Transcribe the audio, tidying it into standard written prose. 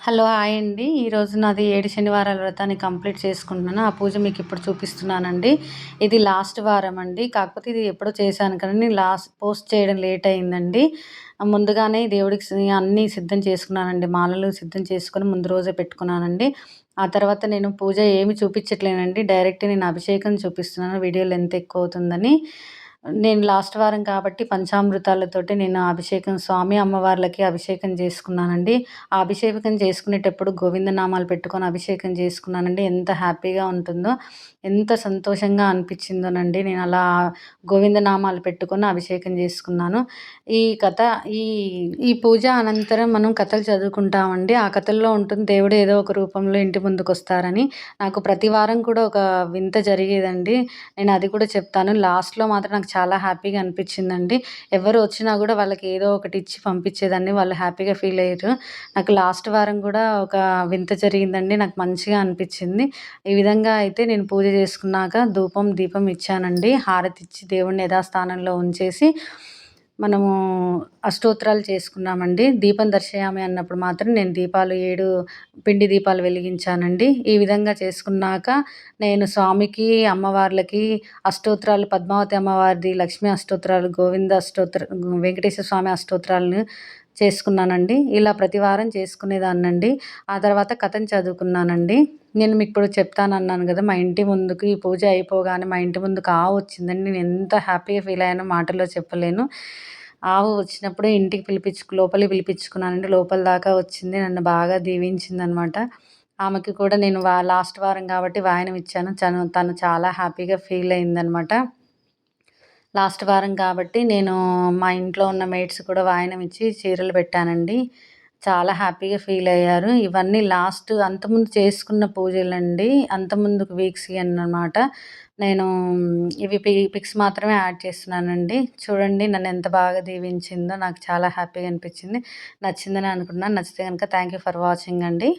Hello! Hi అండి. ఈరోజు నాది 7 శనివారాల వ్రతాన్ని కంప్లీట్ చేసుకుంటున్నాను. ఆ పూజ మీకిప్పుడు చూపిస్తున్నానండి. ఇది లాస్ట్ వారం అండి. కాకపోతే ఇది ఎప్పుడో చేశాను కానీ పోస్ట్ చేయడం లేట్ అయిందండి. ముందుగానే దేవుడికి అన్నీ సిద్ధం చేసుకున్నానండి. మాలలు సిద్ధం చేసుకొని ముందు రోజే పెట్టుకున్నానండి. ఆ తర్వాత నేను పూజ ఏమి చూపించట్లేనండి. డైరెక్ట్ నేను అభిషేకం చూపిస్తున్నాను. వీడియో లెంత్ ఎక్కువవుతుందని. నేను లాస్ట్ వారం కాబట్టి పంచామృతాలతోటి నేను అభిషేకం స్వామి, అమ్మవార్లకి అభిషేకం చేసుకున్నానండి. ఆ అభిషేకం చేసుకునేటప్పుడు గోవిందనామాలు పెట్టుకొని అభిషేకం చేసుకున్నానండి. ఎంత హ్యాపీగా ఉంటుందో, ఎంత సంతోషంగా అనిపించిందోనండి. నేను అలా గోవిందనామాలు పెట్టుకొని అభిషేకం చేసుకున్నాను. ఈ కథ ఈ ఈ పూజ అనంతరం మనం కథలు చదువుకుంటామండి. ఆ కథల్లో ఉంటుంది దేవుడు ఏదో ఒక రూపంలో ఇంటి ముందుకొస్తారని. నాకు ప్రతి వారం కూడా ఒక వింత జరిగేదండి. నేను అది కూడా చెప్తాను. లాస్ట్‌లో మాత్రం నాకు చాలా హ్యాపీగా అనిపించిందండి. ఎవరు వచ్చినా కూడా వాళ్ళకి ఏదో ఒకటి ఇచ్చి పంపించేదాన్ని. వాళ్ళు హ్యాపీగా ఫీల్ అయ్యారు. నాకు లాస్ట్ వారం కూడా ఒక వింత జరిగిందండి. నాకు మంచిగా అనిపించింది. ఈ విధంగా అయితే నేను పూజ చేసుకున్నాక ధూపం, దీపం ఇచ్చానండి. హారతిచ్చి దేవుడిని యథాస్థానంలో ఉంచేసి మనము అష్టోత్తరాలు చేసుకున్నామండి. దీపం దర్శయామి అన్నప్పుడు మాత్రం నేను దీపాలు 7 పిండి దీపాలు వెలిగించానండి. ఈ విధంగా చేసుకున్నాక నేను స్వామికి, అమ్మవార్లకి అష్టోత్తరాలు పద్మావతి అమ్మవారిది, లక్ష్మీ అష్టోత్తరాలు, గోవింద వెంకటేశ్వర స్వామి అష్టోత్తరాలను చేసుకున్నానండి. ఇలా ప్రతి వారం చేసుకునేదాన్నండి. ఆ తర్వాత కథను చదువుకున్నానండి. నేను మీకిప్పుడు చెప్తానన్నాను గదా! మా ఇంటి ముందుకి ఈ పూజ అయిపోగానే మా ఇంటి ముందుకు ఆవు వచ్చిందండి. నేను ఎంత హ్యాపీగా ఫీల్ అయ్యానో మాటల్లో చెప్పలేను. ఆవు వచ్చినప్పుడు ఇంటికి లోపలికి పిలిపించుకున్నానండి. లోపల దాకా వచ్చింది. నన్ను బాగా దీవించిందనమాట. ఆమెకి కూడా నేను లాస్ట్ వారం కాబట్టి వాయనం ఇచ్చాను. తను చాలా హ్యాపీగా ఫీల్ అయిందనమాట. లాస్ట్ వారం కాబట్టి నేను మా ఇంట్లో ఉన్న మేట్స్ కూడా వాయనం ఇచ్చి చీరలు పెట్టానండి. చాలా హ్యాపీగా ఫీల్ అయ్యారు. ఇవన్నీ అంతకుముందు చేసుకున్న పూజలండి. అంతకుముందుకు వీక్స్‌యి అన్నమాట. నేను ఇవి పిక్స్ మాత్రమే యాడ్ చేస్తున్నానండి. చూడండి నన్ను ఎంత బాగా దీవించిందో. నాకు చాలా హ్యాపీగా అనిపించింది. నచ్చిందని అనుకుంటున్నాను. నచ్చితే గనుక థ్యాంక్ యూ ఫర్ వాచింగ్ అండి.